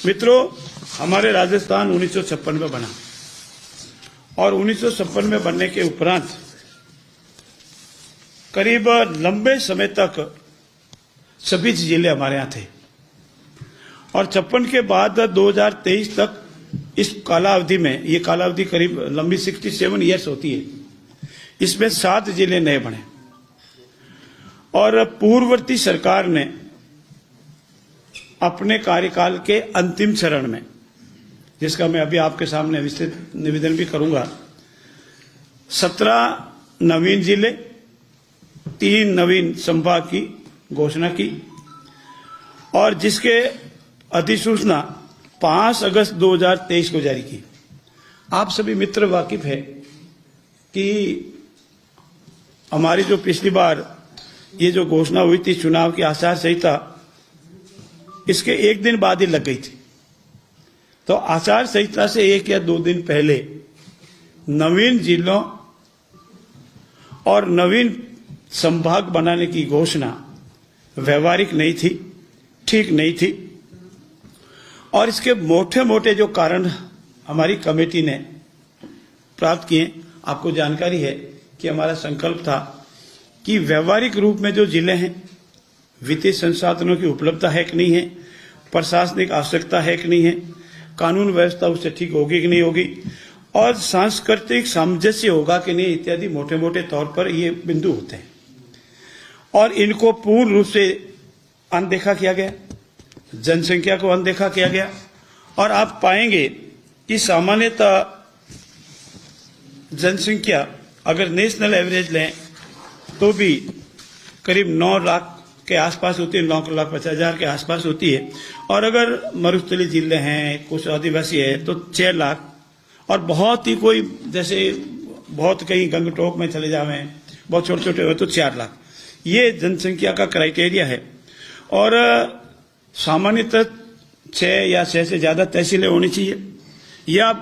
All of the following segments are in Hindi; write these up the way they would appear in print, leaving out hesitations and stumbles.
मित्रों, हमारे राजस्थान 1956 में बना और 1956 में बनने के उपरांत करीब लंबे समय तक सभी जिले हमारे यहाँ थे और 56 के बाद 2023 तक इस कालावधि में, ये कालावधि करीब लंबी 67 ईयर्स होती है, इसमें 7 जिले नए बने और पूर्ववर्ती सरकार ने अपने कार्यकाल के अंतिम चरण में, जिसका मैं अभी आपके सामने विस्तृत निवेदन भी करूंगा, 17 नवीन जिले, 3 नवीन संभाग की घोषणा की और जिसके अधिसूचना 5 अगस्त 2023 को जारी की। आप सभी मित्र वाकिफ है कि हमारी जो पिछली बार ये जो घोषणा हुई थी चुनाव की आचार संहिता, इसके एक दिन बाद ही लग गई थी। तो आचार संहिता से 1 या 2 दिन पहले नवीन जिलों और नवीन संभाग बनाने की घोषणा व्यवहारिक नहीं थी, ठीक नहीं थी और इसके मोटे मोटे जो कारण हमारी कमेटी ने प्राप्त किए, आपको जानकारी है कि हमारा संकल्प था कि व्यवहारिक रूप में जो जिले हैं, वित्तीय संसाधनों की उपलब्धता है कि नहीं है, प्रशासनिक आवश्यकता है कि नहीं है, कानून व्यवस्था उससे ठीक होगी कि नहीं होगी और सांस्कृतिक सामंजस्य होगा कि नहीं, इत्यादि मोटे मोटे तौर पर ये बिंदु होते हैं और इनको पूर्ण रूप से अनदेखा किया गया, जनसंख्या को अनदेखा किया गया और आप पाएंगे कि सामान्यतः जनसंख्या अगर नेशनल एवरेज लें तो भी करीब 9 लाख के आसपास होती है, 9,50,000 के आसपास होती है और अगर मरुस्थलीय जिले हैं, कुछ आदिवासी है तो 6 लाख और बहुत ही कोई जैसे बहुत कहीं गंगटोक में चले जावे, बहुत छोटे छोटे हुए तो 4 लाख। ये जनसंख्या का क्राइटेरिया है और सामान्यतः 6 या 6 से ज्यादा तहसीलें होनी चाहिए या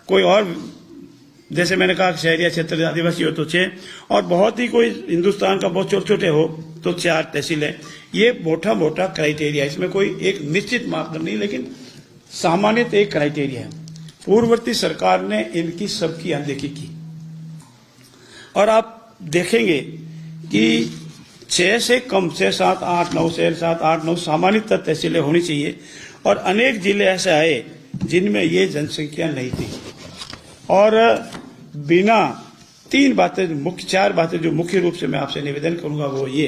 कोई और, जैसे मैंने कहा शहरी क्षेत्र आदिवासी हो तो 6 और बहुत ही कोई हिंदुस्तान का बहुत छोटे छोटे हो तो 4 तहसीलें। ये मोटा मोटा क्राइटेरिया, इसमें कोई एक निश्चित मापदंड नहीं, लेकिन सामान्यतः एक क्राइटेरिया है। पूर्ववर्ती सरकार ने इनकी सबकी अनदेखी की और आप देखेंगे कि 6 से कम 6, 7, 8, 9 6, 7, 8, 9 सामान्यतः तहसीलें होनी चाहिए और अनेक जिले ऐसे आए जिनमें ये जनसंख्या नहीं थी और बिना 4 बातें जो मुख्य रूप से मैं आपसे निवेदन करूंगा वो ये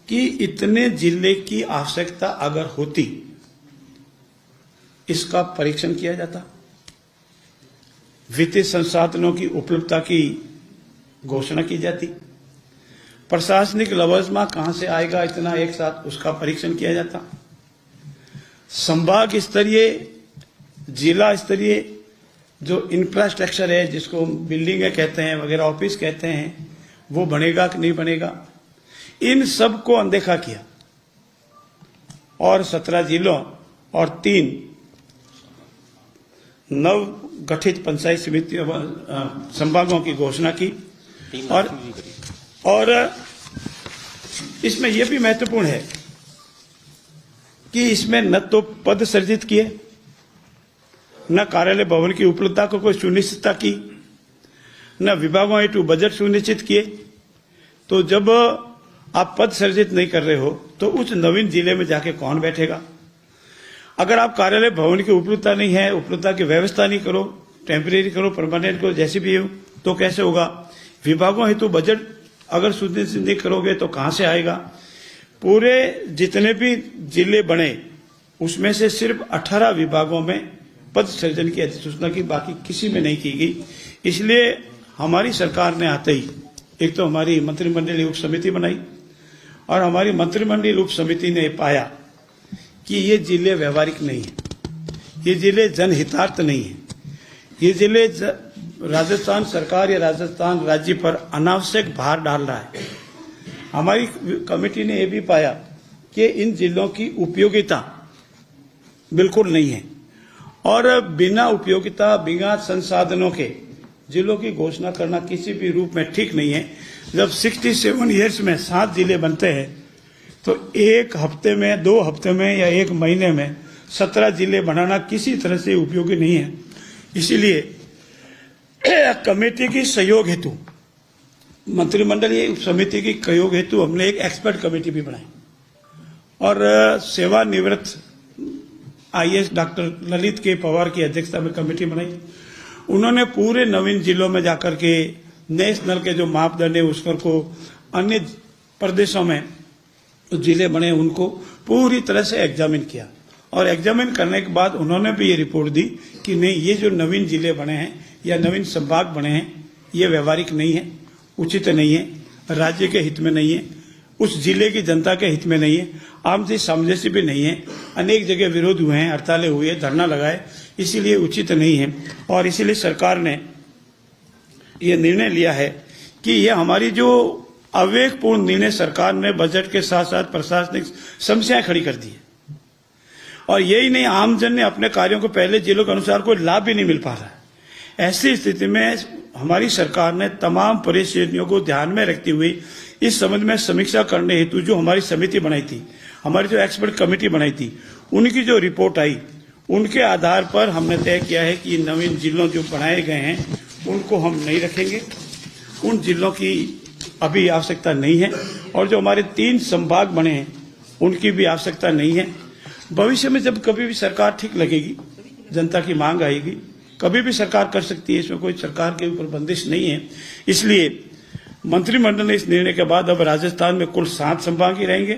कि इतने जिले की आवश्यकता अगर होती, इसका परीक्षण किया जाता, वित्तीय संसाधनों की उपलब्धता की घोषणा की जाती, प्रशासनिक लवाजमा कहां से आएगा इतना एक साथ, उसका परीक्षण किया जाता, संभाग स्तरीय, जिला स्तरीय जो इंफ्रास्ट्रक्चर है, जिसको बिल्डिंगें कहते हैं वगैरह, ऑफिस कहते हैं, वो बनेगा कि नहीं बनेगा, इन सब को अनदेखा किया और 17 जिलों और 3 नव गठित पंचायत समिति संभागों की घोषणा की और इसमें यह भी महत्वपूर्ण है कि इसमें न तो पद सृजित किए, न कार्यालय भवन की उपलब्धता को कोई सुनिश्चितता की, न विभागों हेतु बजट सुनिश्चित किए। तो जब आप पद सृजित नहीं कर रहे हो तो उस नवीन जिले में जाके कौन बैठेगा? अगर आप कार्यालय भवन की उपलब्धता नहीं है, उपलब्धता की व्यवस्था नहीं करो, टेम्परेरी करो, परमानेंट करो, जैसे भी हो, तो कैसे होगा? विभागों हेतु बजट अगर सुनिश्चित नहीं करोगे तो कहां से आएगा? पूरे जितने भी जिले बने उसमें से सिर्फ 18 विभागों में पद सृजन की अधिसूचना की, बाकी किसी में नहीं की गई। इसलिए हमारी सरकार ने आते ही एक तो हमारी मंत्रिमंडलीय उप समिति बनाई और हमारी मंत्रिमंडलीय उप समिति ने पाया कि ये जिले व्यवहारिक नहीं है, ये जिले जनहितार्थ नहीं है, ये जिले राजस्थान सरकार या राजस्थान राज्य पर अनावश्यक भार डाल रहा है। हमारी कमेटी ने यह भी पाया कि इन जिलों की उपयोगिता बिल्कुल नहीं है और बिना उपयोगिता, बिना संसाधनों के जिलों की घोषणा करना किसी भी रूप में ठीक नहीं है। जब 67 ईयर्स में 7 जिले बनते हैं तो 1 हफ्ते में, 2 हफ्ते में या 1 महीने में 17 जिले बनाना किसी तरह से उपयोगी नहीं है। इसीलिए कमेटी की सहयोग हेतु, मंत्रिमंडलीय समिति की सहयोग हेतु हमने एक एक्सपर्ट कमेटी भी बनाई और सेवानिवृत्त IAS डॉक्टर ललित के पवार की अध्यक्षता में कमेटी बनाई। उन्होंने पूरे नवीन जिलों में जाकर के नेशनल के जो मापदंड है उस पर को अन्य प्रदेशों में जिले बने उनको पूरी तरह से एग्जामिन किया और एग्जामिन करने के बाद उन्होंने भी ये रिपोर्ट दी कि नहीं, ये जो नवीन जिले बने हैं या नवीन संभाग बने हैं ये व्यवहारिक नहीं है, उचित नहीं है, राज्य के हित में नहीं है, उस जिले की जनता के हित में नहीं है, आपसी सामंजस्य भी नहीं है। अनेक जगह विरोध हुए हैं, हड़तालें हुई है, धरना लगाए, इसीलिए उचित नहीं है। और इसीलिए सरकार ने ये निर्णय लिया है कि ये हमारी जो अविवेकपूर्ण निर्णय सरकार ने बजट के साथ साथ प्रशासनिक समस्याएं खड़ी कर दी है और यही नहीं, आमजन ने अपने कार्यों को पहले जिलों के अनुसार कोई लाभ भी नहीं मिल पा रहा है। ऐसी स्थिति में हमारी सरकार ने तमाम परिस्थितियों को ध्यान में रखते हुए इस संबंध में समीक्षा करने हेतु जो हमारी समिति बनाई थी, हमारी जो एक्सपर्ट कमेटी बनाई थी, उनकी जो रिपोर्ट आई उनके आधार पर हमने तय किया है कि नवीन जिलों जो बनाए गए हैं उनको हम नहीं रखेंगे, उन जिलों की अभी आवश्यकता नहीं है और जो हमारे 3 संभाग बने हैं उनकी भी आवश्यकता नहीं है। भविष्य में जब कभी भी सरकार ठीक लगेगी, जनता की मांग आएगी, कभी भी सरकार कर सकती है, इसमें कोई सरकार के ऊपर बंदिश नहीं है। इसलिए मंत्रिमंडल ने इस निर्णय के बाद अब राजस्थान में कुल 7 संभाग ही रहेंगे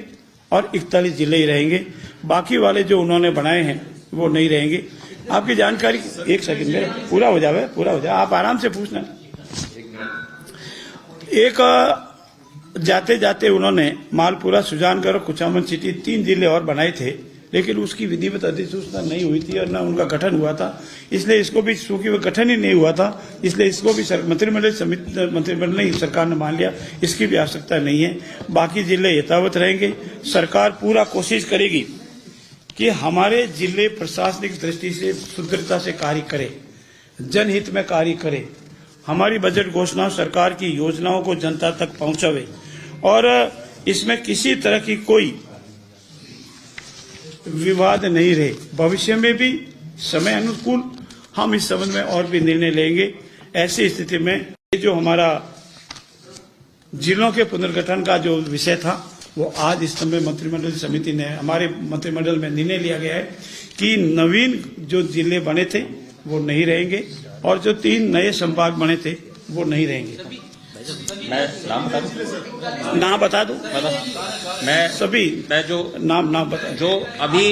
और 41 जिले ही रहेंगे, बाकी वाले जो उन्होंने बनाए हैं वो नहीं रहेंगे। आपकी जानकारी, एक सेकंड में पूरा हो जाए, आप आराम से पूछना। एक जाते जाते उन्होंने मालपुरा, सुजानगढ़, कुचामन सिटी 3 जिले और बनाए थे, लेकिन उसकी विधिवत अधिसूचना नहीं हुई थी और न उनका गठन हुआ था, इसलिए इसको भी, चूंकि वो गठन ही नहीं हुआ था, इसलिए इसको भी मंत्रिमंडल ने, सरकार ने मान लिया, इसकी भी आवश्यकता नहीं है। बाकी जिले यथावत रहेंगे। सरकार पूरा कोशिश करेगी कि हमारे जिले प्रशासनिक दृष्टि से सुदृढ़ता से कार्य करे, जनहित में कार्य करे, हमारी बजट घोषणा सरकार की योजनाओं को जनता तक पहुंचावे और इसमें किसी तरह की कोई विवाद नहीं रहे। भविष्य में भी समय अनुकूल हम इस संबंध में और भी निर्णय लेंगे। ऐसी स्थिति में ये जो हमारा जिलों के पुनर्गठन का जो विषय था वो आज इस समय मंत्रिमंडल समिति ने, हमारे मंत्रिमंडल में निर्णय लिया गया है कि नवीन जो जिले बने थे वो नहीं रहेंगे और जो 3 नए संभाग बने थे वो नहीं रहेंगे। मैं नाम बता दूं? मैं सभी, मैं जो नाम बता, जो अभी,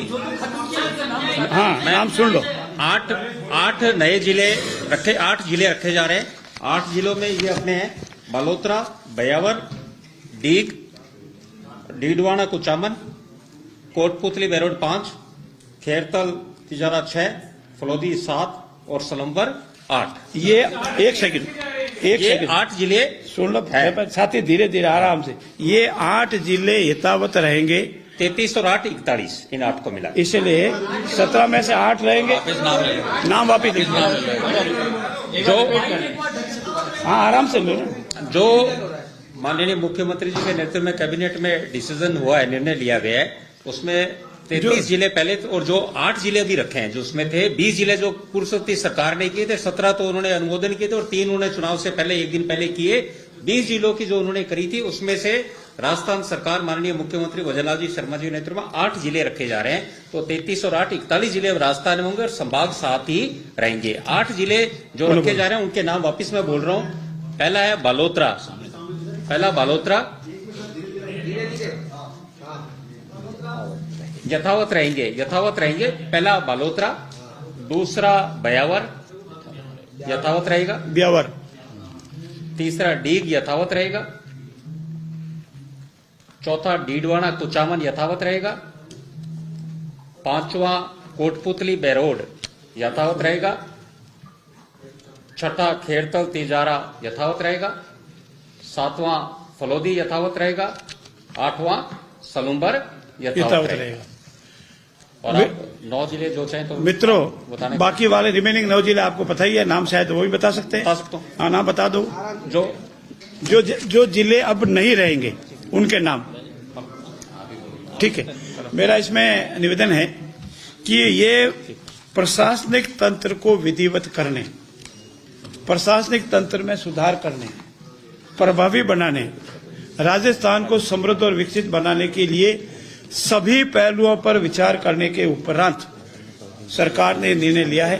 हाँ, नाम सुन लो। 8 नए जिले रखे, 8 जिले रखे जा रहे हैं। 8 जिलों में ये अपने हैं: बालोतरा, बयावर, डीग, डीडवाना, कुचामन, कोटपुतली बेरोड 5, खेरतल तिजारा 6, फलोदी 7 और सलम्बर 8। ये एक सेकंड 8 जिले सुन लो साथी, धीरे धीरे आराम से। ये 8 जिले यथावत रहेंगे, 33 और 8 41, इन 8 को मिला। इसलिए 17 में से 8 रहेंगे। नाम वापिस जो, हाँ, आराम से लो। जो माननीय मुख्यमंत्री जी के नेतृत्व में कैबिनेट में डिसीजन हुआ है, निर्णय लिया गया है, उसमें 33 जिले पहले और जो 8 जिले भी रखे हैं, जो उसमें थे 20 जिले जो पूर्व सरकार ने किए थे, 17 तो उन्होंने अनुमोदन किए थे और 3 उन्होंने चुनाव से पहले 1 दिन पहले किए। 20 जिलों की जो उन्होंने करी थी उसमें से राजस्थान सरकार माननीय मुख्यमंत्री भजनलाल जी शर्मा जी के नेतृत्व में 8 जिले रखे जा रहे हैं। तो 33 और 8 41 जिले राजस्थान में होंगे और संभाग 7 ही रहेंगे। 8 जिले जो रखे जा रहे हैं उनके नाम वापिस मैं बोल रहा हूं। पहला है बालोतरा, यथावत रहेंगे। पहला बालोतरा, दूसरा बयावर यथावत रहेगा, ब्यावर, तीसरा डीग यथावत रहेगा, चौथा डीडवाना कुचामन यथावत रहेगा, 5वां कोटपुतली बेरोड यथावत रहेगा, 6ठा खेरतल तिजारा यथावत रहेगा, 7वां फलोदी यथावत रहेगा, 8वां सलुम्बर यथावत रहेगा। और 9 जिले जो चाहे तो मित्रों, बाकी वाले रिमेनिंग 9 जिले आपको पता ही है, नाम शायद वो भी बता सकते हैं। बता सकता हूँ, हाँ, नाम बता दो। जो जिले अब नहीं रहेंगे उनके नाम, ठीक है। मेरा इसमें निवेदन है कि ये प्रशासनिक तंत्र को विधिवत करने, प्रशासनिक तंत्र में सुधार करने, प्रभावी बनाने, राजस्थान को समृद्ध और विकसित बनाने के लिए सभी पहलुओं पर विचार करने के उपरांत सरकार ने निर्णय लिया है